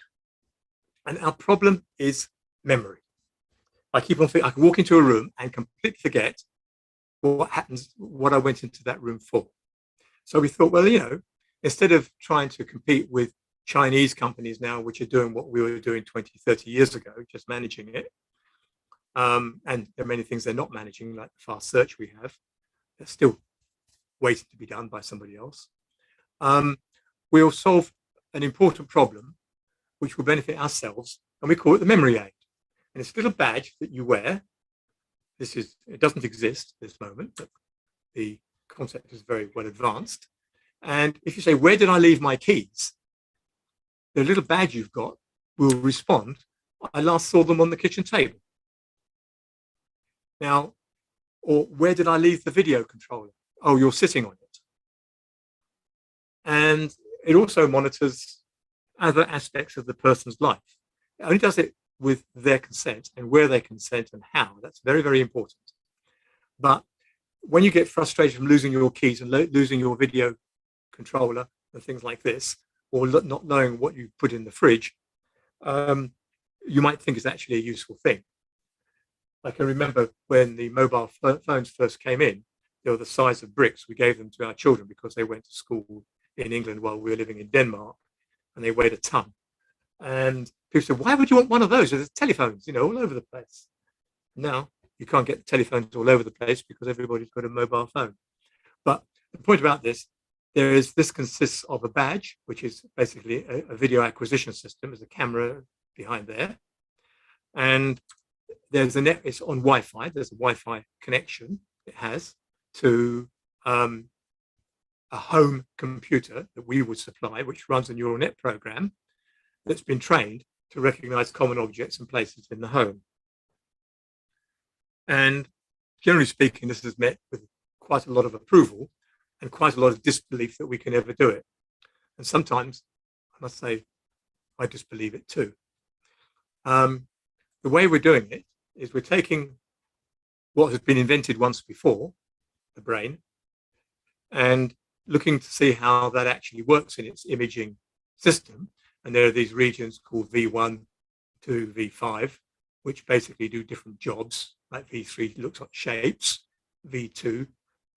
and our problem is memory. I keep on thinking, I can walk into a room and completely forget what happens, what I went into that room for. So we thought, well, you know, instead of trying to compete with Chinese companies now, which are doing what we were doing 20, 30 years ago, just managing it. And there are many things they're not managing, like the fast search we have. That's still waiting to be done by somebody else. We'll solve an important problem, which will benefit ourselves, and we call it the memory aid. And it's a little badge that you wear. It doesn't exist at this moment, but the concept is very well advanced. And if you say, where did I leave my keys? The little badge you've got will respond, I last saw them on the kitchen table. Now, or where did I leave the video controller? Oh, you're sitting on it. And it also monitors other aspects of the person's life. It only does it with their consent and where they consent and how. That's very, very important. But when you get frustrated from losing your keys and losing your video controller and things like this, or not knowing what you put in the fridge, you might think it's actually a useful thing. I can remember when the mobile phones first came in, they were the size of bricks. We gave them to our children because they went to school in England while we were living in Denmark, and they weighed a ton. And people said, why would you want one of those? There's telephones, you know, all over the place. Now you can't get the telephones all over the place because everybody's got a mobile phone. But the point about this, this consists of a badge, which is basically a video acquisition system. There's a camera behind there. And there's it's on Wi-Fi. There's a Wi-Fi connection it has to a home computer that we would supply, which runs a neural net program that's been trained to recognize common objects and places in the home. And generally speaking, this is met with quite a lot of approval and quite a lot of disbelief that we can ever do it. And sometimes, I must say, I disbelieve it too. The way we're doing it is we're taking what has been invented once before, the brain, and looking to see how that actually works in its imaging system. And there are these regions called V1 to V5, which basically do different jobs. Like V3 looks at shapes, V2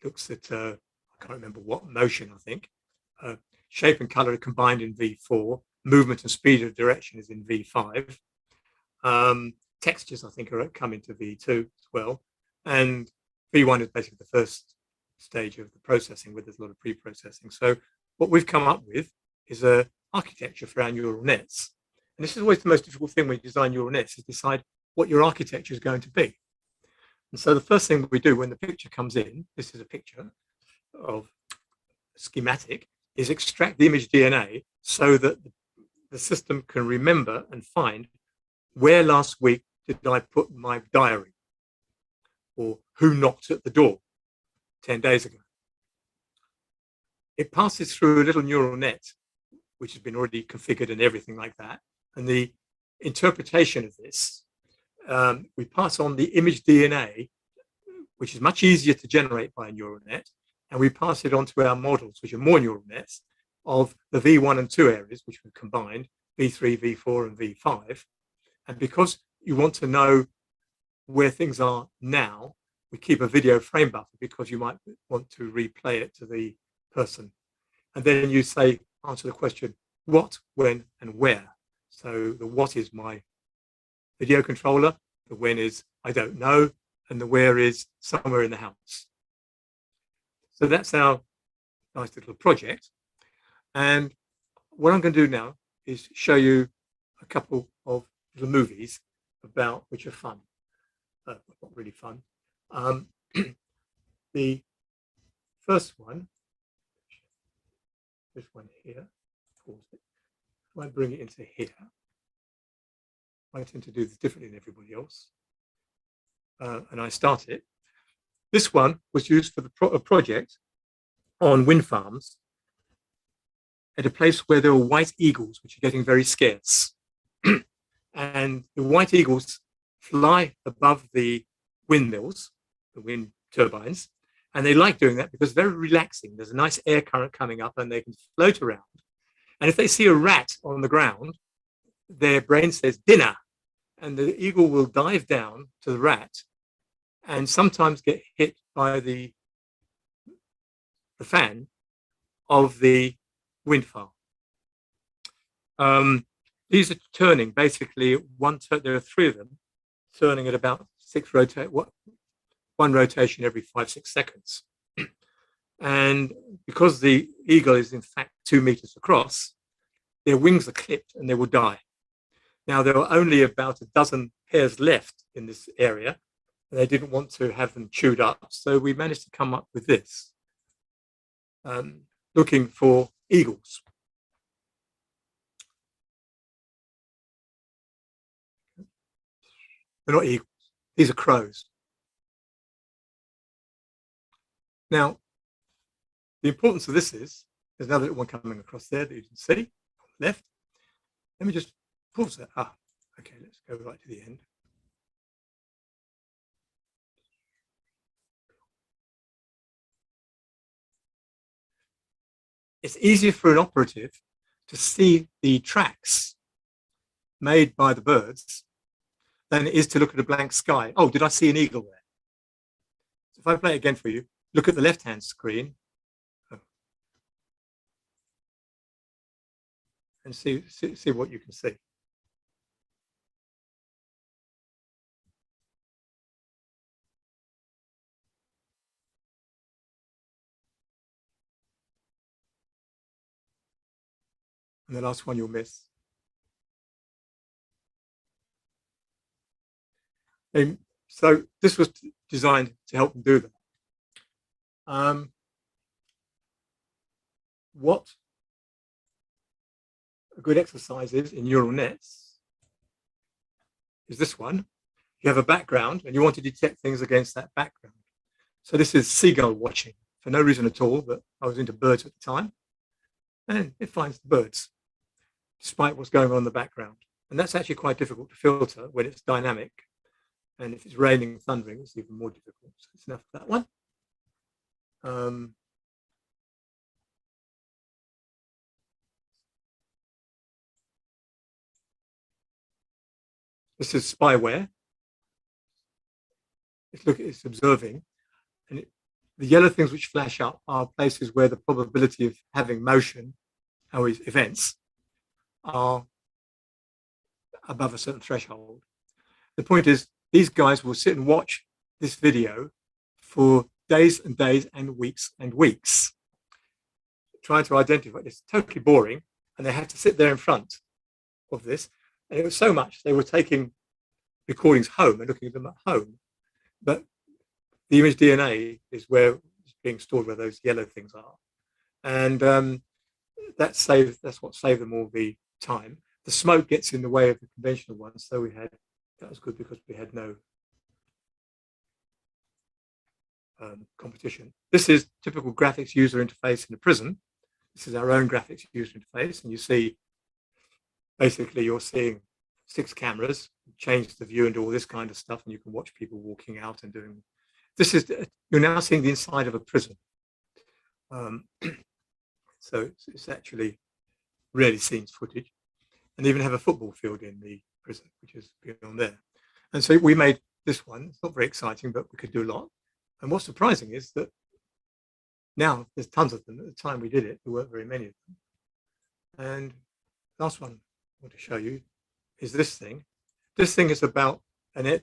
looks at, I can't remember what, motion, I think. Shape and color are combined in V4. Movement and speed of direction is in V5. Textures, I think, are come into V2 as well. And V1 is basically the first stage of the processing, where there's a lot of pre-processing. So what we've come up with is a architecture for our neural nets. And this is always the most difficult thing when you design neural nets, is decide what your architecture is going to be. And so the first thing we do when the picture comes in, this is a picture of a schematic, is extract the image DNA so that the system can remember and find where last week did I put my diary, or who knocked at the door 10 days ago. It passes through a little neural net, which has been already configured and everything like that. And the interpretation of this, we pass on the image DNA, which is much easier to generate by a neural net, and we pass it on to our models, which are more neural nets, of the V1 and 2 areas, which we've combined, V3, V4, and V5. And because you want to know where things are now, we keep a video frame buffer, because you might want to replay it to the person. And then you say, answer the question, what, when, and where. So the what is my video controller, the when is I don't know, and the where is somewhere in the house. So that's our nice little project. And what I'm going to do now is show you a couple of little movies about which are fun. Not really fun. The first one, this one here, pause it. I might bring it into here. I tend to do this differently than everybody else. and I start it. This one was used for a project on wind farms at a place where there were white eagles, which are getting very scarce. And the white eagles fly above the windmills, the wind turbines, and they like doing that because it's very relaxing. There's a nice air current coming up and they can float around. And if they see a rat on the ground, their brain says dinner, and the eagle will dive down to the rat and sometimes get hit by the fan of the wind farm. These are turning basically there are 3 of them turning at about one rotation every 5-6 seconds. And because the eagle is in fact 2 meters across, their wings are clipped and they will die. Now, there were only about a dozen pairs left in this area, and they didn't want to have them chewed up. So we managed to come up with this, looking for eagles. They're not eagles, these are crows. Now, the importance of this is, there's another one coming across there that you can see on the left. Let me just pause that. Okay, let's go right to the end. It's easier for an operative to see the tracks made by the birds than it is to look at a blank sky. Oh, did I see an eagle there? So if I play it again for you, look at the left-hand screen and see what you can see. And the last one you'll miss. And so this was designed to help them do that. What a good exercise is in neural nets is this one. You have a background and you want to detect things against that background. So this is seagull watching for no reason at all, but I was into birds at the time. And it finds the birds, despite what's going on in the background. And that's actually quite difficult to filter when it's dynamic. And if it's raining and thundering, it's even more difficult. So it's enough of that one. This is spyware. It's observing. And the yellow things which flash up are places where the probability of having motion, events, are above a certain threshold. The point is, these guys will sit and watch this video for days and days and weeks, trying to identify. It's totally boring, and they have to sit there in front of this. And it was so much, they were taking recordings home and looking at them at home. But the image DNA is where it's being stored, where those yellow things are. And that's what saved them all the time. The smoke gets in the way of the conventional ones, so that was good because we had no competition. This is typical graphics user interface in a prison. This is our own graphics user interface, and you see, basically you're seeing 6 cameras, change the view and do all this kind of stuff, and you can watch people walking out and doing. You're now seeing the inside of a prison. So it's actually rarely seen footage. And they even have a football field in the prison, which is beyond there. And so we made this one. It's not very exciting, but we could do a lot. And what's surprising is that now there's tons of them. At the time we did it, there weren't very many of them. And last one I want to show you is this thing. This thing is about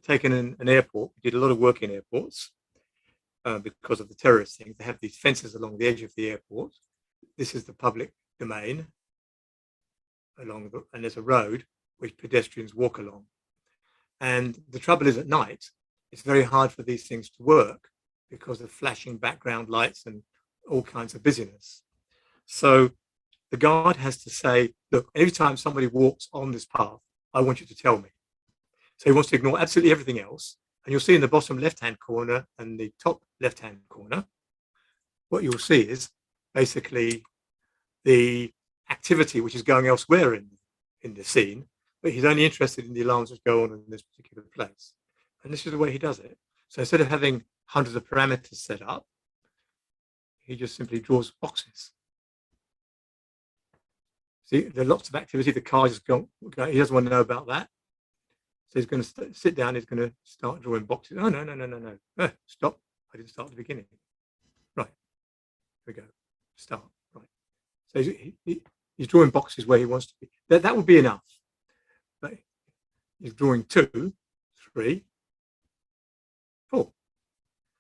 taking an airport. We did a lot of work in airports because of the terrorist thing. They have these fences along the edge of the airport. This is the public domain and there's a road which pedestrians walk along. And the trouble is, at night, it's very hard for these things to work because of flashing background lights and all kinds of busyness. So the guard has to say, look, every time somebody walks on this path, I want you to tell me. So he wants to ignore absolutely everything else And you'll see in the bottom left-hand corner and the top left-hand corner, what you'll see is basically the activity which is going elsewhere in the scene, but he's only interested in the alarms that go on in this particular place. And this is the way he does it. So instead of having hundreds of parameters set up, he just simply draws boxes. See, there are lots of activity. The car just gone. He doesn't want to know about that. So he's going to sit down. He's going to start drawing boxes. Oh, no. Stop. I didn't start at the beginning. Right. Here we go. Start. Right. So he's drawing boxes where he wants to be. That would be enough. But he's drawing 2, 3, 4.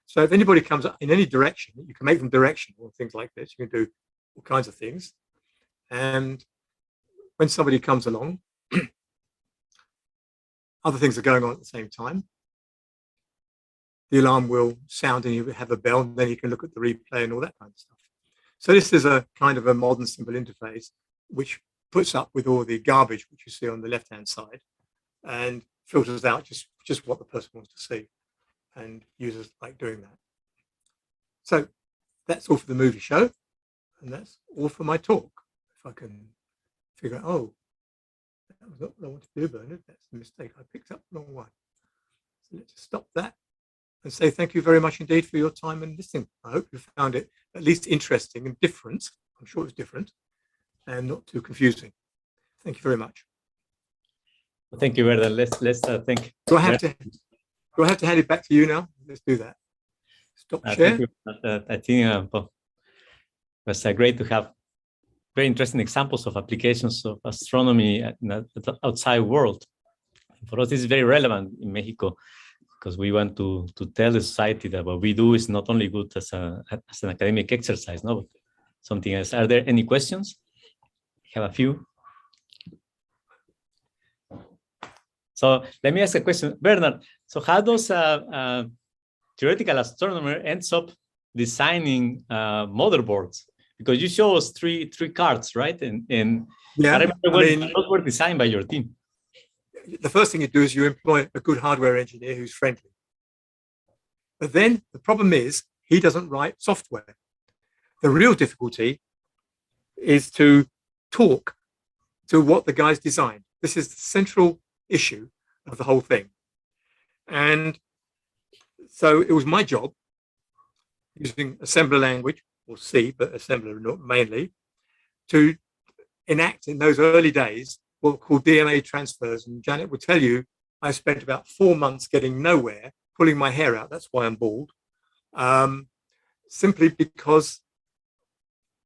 So if anybody comes up in any direction, you can make them directional, things like this. You can do all kinds of things. And when somebody comes along, other things are going on at the same time. The alarm will sound and you have a bell, and then you can look at the replay and all that kind of stuff. So this is a kind of a modern symbol interface, which puts up with all the garbage which you see on the left-hand side and filters out just what the person wants to see. And users like doing that. So that's all for the movie show. And that's all for my talk. If I can figure out, oh, that was not what I wanted to do, Bernard. That's the mistake. I picked up the wrong one. So let's just stop that and say thank you very much indeed for your time and listening. I hope you found it at least interesting and different. I'm sure it was different and not too confusing. Thank you very much. Well, thank you, Bernard. Let's think. Do I have to hand it back to you now? Let's do that. Stop share. I think well, it was great to have very interesting examples of applications of astronomy in the outside world. For us, this is very relevant in Mexico because we want to tell the society that what we do is not only good as an academic exercise, no, but something else. Are there any questions? I have a few. So let me ask a question, Bernard. So how does a theoretical astronomer ends up designing motherboards? Because you show us three cards, right? And yeah, I remember those were designed by your team. The first thing you do is you employ a good hardware engineer who's friendly. But then the problem is he doesn't write software. The real difficulty is to talk to what the guys designed. This is the central issue of the whole thing. And so it was my job, using assembler language, or C, but assembler mainly, to enact in those early days what were called DMA transfers. And Janet would tell you, I spent about 4 months getting nowhere, pulling my hair out. That's why I'm bald. Simply because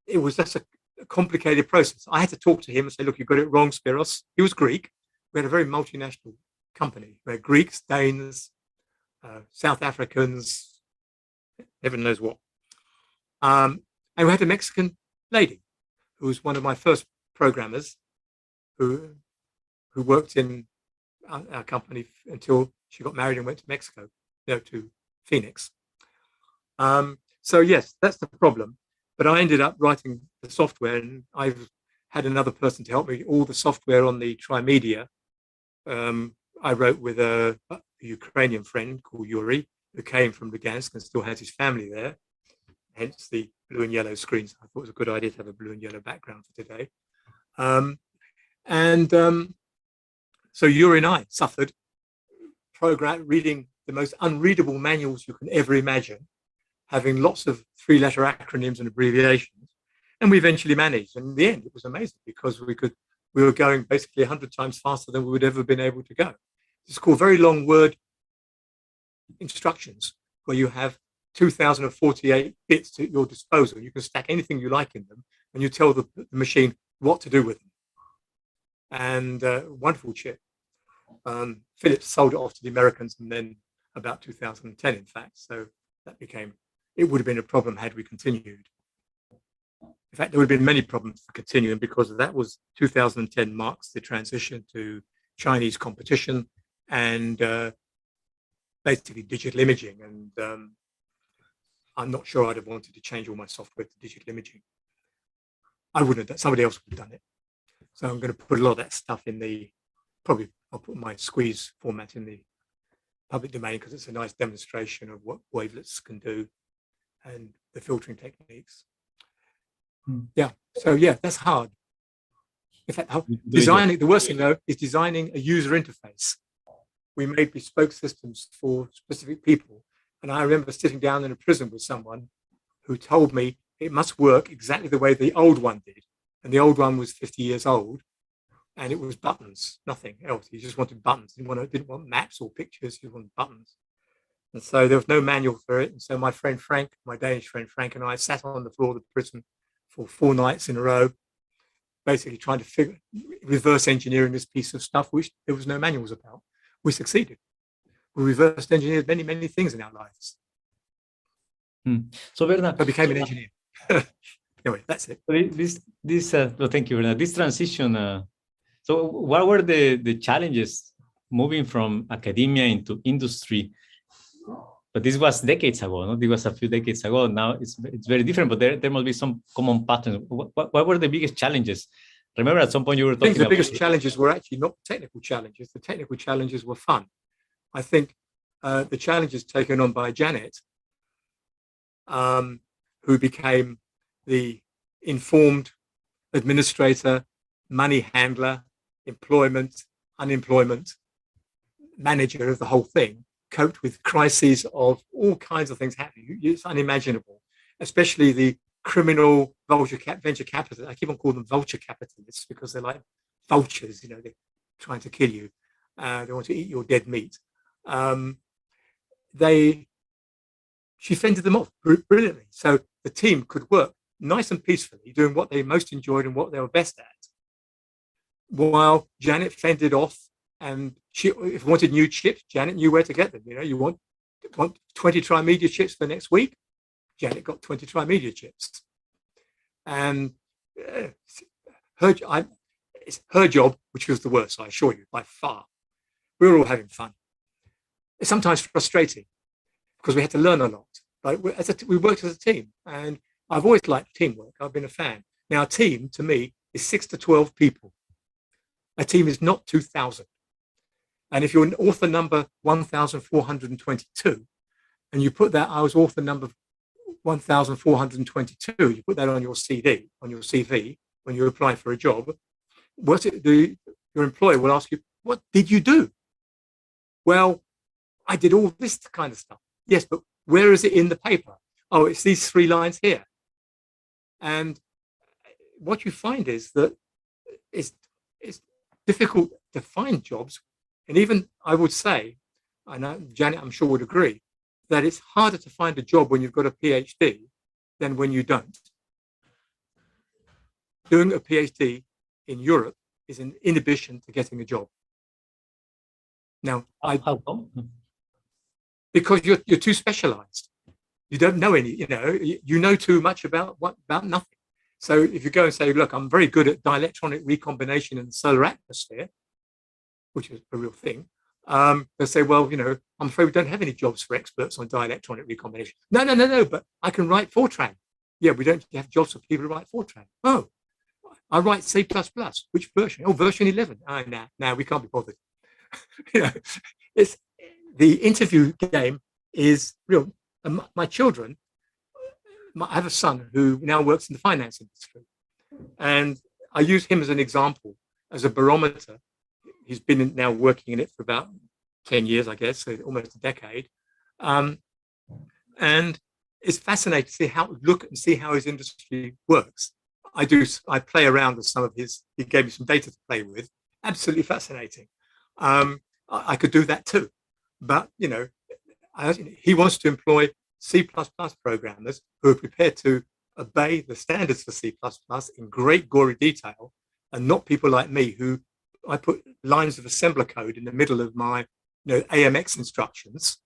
it was just a complicated process. I had to talk to him and say, look, you got it wrong, Spiros. He was Greek. We had a very multinational company. We had Greeks, Danes, South Africans, heaven knows what. And we had a Mexican lady who was one of my first programmers who worked in our company until she got married and went to Mexico, to Phoenix. So yes, that's the problem. But I ended up writing the software, and I've had another person to help me. All the software on the Trimedia, I wrote with a Ukrainian friend called Yuri, who came from Lugansk and still has his family there. Hence the blue and yellow screens. I thought it was a good idea to have a blue and yellow background for today. So Yuri and I suffered reading the most unreadable manuals you can ever imagine, having lots of 3-letter acronyms and abbreviations. And we eventually managed. And in the end, it was amazing because we were going basically 100 times faster than we would ever been able to go. It's called very long word instructions, where you have 2048 bits at your disposal. You can stack anything you like in them, and you tell the machine what to do with them. And wonderful chip. Philips sold it off to the Americans, and then about 2010, in fact. So that it would have been a problem had we continued. In fact, there would have been many problems for continuing, because that was 2010 marks the transition to Chinese competition and basically digital imaging. And I'm not sure I'd have wanted to change all my software to digital imaging. I wouldn't have. Somebody else would have done it. So I'm going to put a lot of that stuff in I'll put my squeeze format in the public domain because it's a nice demonstration of what wavelets can do and the filtering techniques. Yeah, so yeah, that's hard. In fact, designing, the worst thing though, is designing a user interface. We made bespoke systems for specific people. And I remember sitting down in a prison with someone who told me it must work exactly the way the old one did. And the old one was 50 years old. And it was he nothing else. He just wanted buttons. He didn't want maps or pictures. He wanted buttons. And so there was no manual for it. And so my friend Frank, my Danish friend Frank, and I sat on the floor of the prison for 4 nights in a row, basically trying to reverse engineering this piece of stuff, which there was no manuals about. We succeeded. We reverse engineered many, many things in our lives. So Bernard, I became an engineer. Anyway, that's it. Well, thank you, Bernard. This transition. So what were the challenges moving from academia into industry? But this was decades ago, no? This was a few decades ago. Now it's very different, but there must be some common patterns. What were the biggest challenges? Remember at some point you were talking about... the biggest challenges were actually not technical challenges. The technical challenges were fun. I think the challenges taken on by Janet, who became the informed administrator, money handler, employment, unemployment manager of the whole thing, coped with crises of all kinds of things happening. It's unimaginable, especially the criminal venture capitalists. I keep on calling them vulture capitalists because they're like vultures, you know, they're trying to kill you. They want to eat your dead meat. She fended them off brilliantly. So the team could work nice and peacefully, doing what they most enjoyed and what they were best at, while Janet fended off. And if you wanted new chips, Janet knew where to get them. You know, you want 20 Trimedia chips for next week, Janet got 20 Trimedia chips. And it's her job, which was the worst, I assure you, by far. We were all having fun. It's sometimes frustrating because we had to learn a lot. Like we worked as a team, and I've always liked teamwork. I've been a fan. Now, a team to me is 6 to 12 people. A team is not 2,000. And if you're an author number 1,422, and you put that, I was author number 1,422, you put that on your CV, when you're applying for a job, your employer will ask you, what did you do? Well, I did all this kind of stuff. Yes, but where is it in the paper? Oh, it's these 3 lines here. And what you find is that it's difficult to find jobs. And even I would say, I know Janet, I'm sure would agree, that it's harder to find a job when you've got a PhD than when you don't. Doing a PhD in Europe is an inhibition to getting a job. Now, how come? Because you're too specialized. You don't know any, you know too much about nothing. So if you go and say, look, I'm very good at dielectronic recombination in the solar atmosphere, which is a real thing, they'll say, well, I'm afraid we don't have any jobs for experts on dielectronic recombination. No, but I can write Fortran. Yeah, we don't have jobs for people who write Fortran. Oh, I write C++. Which version? Oh, version 11. Now we can't be bothered. It's the interview game is real. My children, I have a son who now works in the finance industry, and I use him as an example, as a barometer. He's been now working in it for about 10 years, I guess, so almost a decade. And it's fascinating to see how his industry works. I play around with some of he gave me some data to play with. Absolutely fascinating. I could do that too. But, he wants to employ C++ programmers who are prepared to obey the standards for C++ in great gory detail, and not people like me who I put lines of assembler code in the middle of my AMX instructions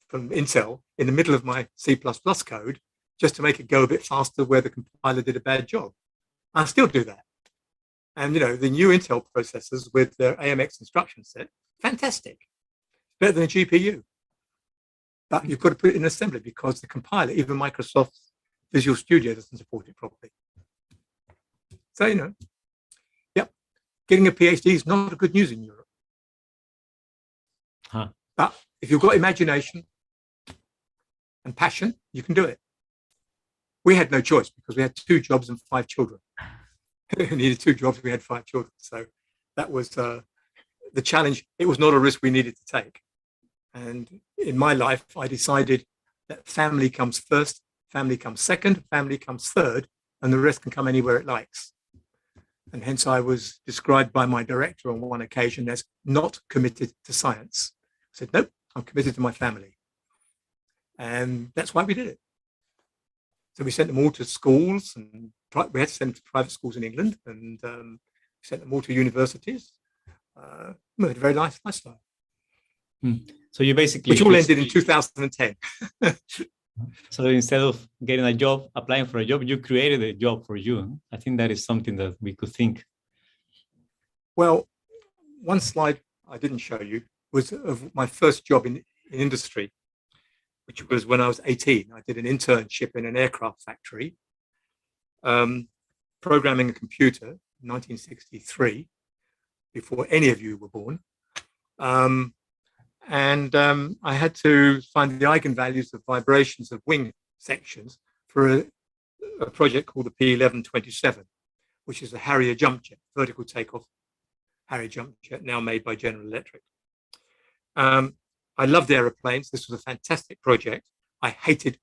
from Intel in the middle of my C++ code just to make it go a bit faster where the compiler did a bad job. I still do that. And, the new Intel processors with their AMX instruction set, fantastic. Better than a GPU. But you've got to put it in assembly because the compiler, even Microsoft's Visual Studio, doesn't support it properly. So, yep, getting a PhD is not good news in Europe. Huh. But if you've got imagination and passion, you can do it. We had no choice because we had 2 jobs and 5 children. We needed 2 jobs, we had 5 children. So that was the challenge. It was not a risk we needed to take. And in my life, I decided that family comes first, family comes second, family comes third, and the rest can come anywhere it likes. And hence I was described by my director on one occasion as not committed to science. I said, nope, I'm committed to my family. And that's why we did it. So we sent them all to schools, and we had to send them to private schools in England, and sent them all to universities. We had a very nice lifestyle. So you basically... Which all ended in 2010. So instead of getting a job, applying for a job, you created a job for you. I think that is something that we could think. Well, one slide I didn't show you was of my first job in industry, which was when I was 18. I did an internship in an aircraft factory, programming a computer in 1963, before any of you were born. I had to find the eigenvalues of vibrations of wing sections for a project called the P1127, which is a Harrier jump jet, vertical takeoff Harrier jump jet, now made by General Electric. I loved aeroplanes. This was a fantastic project. I hated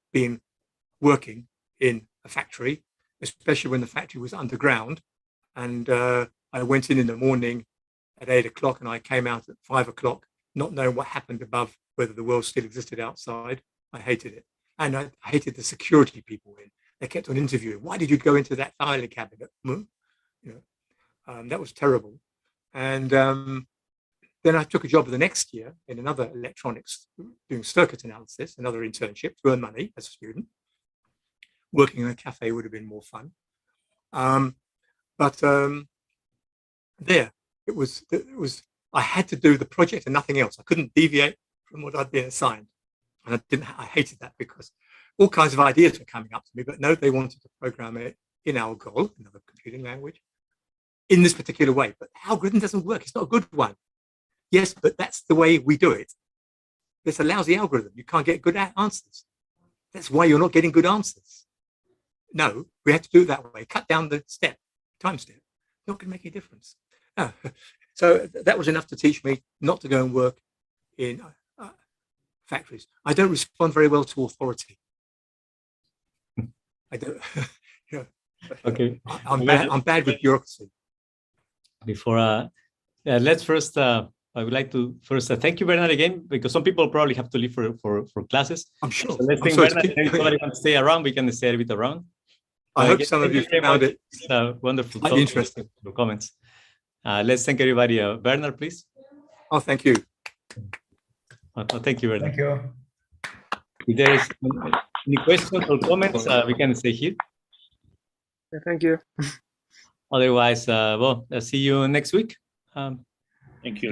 working in a factory, especially when the factory was underground. And I went in the morning at 8 o'clock and I came out at 5 o'clock, not knowing what happened above, whether the world still existed outside. I hated it. And I hated the security people in. They kept on interviewing. Why did you go into that filing cabinet? That was terrible. And then I took a job the next year in another electronics, doing circuit analysis, another internship to earn money as a student. Working in a cafe would have been more fun. It was, I had to do the project and nothing else. I couldn't deviate from what I'd been assigned. And I hated that because all kinds of ideas were coming up to me, but no, they wanted to program it in Algol, another computing language, in this particular way. But the algorithm doesn't work. It's not a good one. Yes, but that's the way we do it. It's a lousy algorithm. You can't get good answers. That's why you're not getting good answers. No, we have to do it that way. Cut down the time step. Not going to make any difference. No. So that was enough to teach me not to go and work in factories. I don't respond very well to authority. I don't. Okay. I'm bad with bureaucracy. Before let's first. I would like to first thank you, Bernard, again, because some people probably have to leave for classes. I'm sure. So let's thank Bernard. If somebody wants to stay around, we can stay a bit around. I hope some of you found it wonderful. Interesting. Comments. Let's thank everybody. Bernard, please. Oh, thank you. Thank you, Bernard. Thank you. If there is any questions or comments, we can stay here. Yeah, thank you. Otherwise, well, I'll see you next week. Thank you.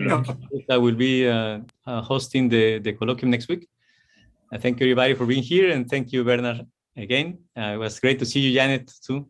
I will be hosting the colloquium next week. Thank you, everybody, for being here. And thank you, Bernard, again. It was great to see you, Janet, too.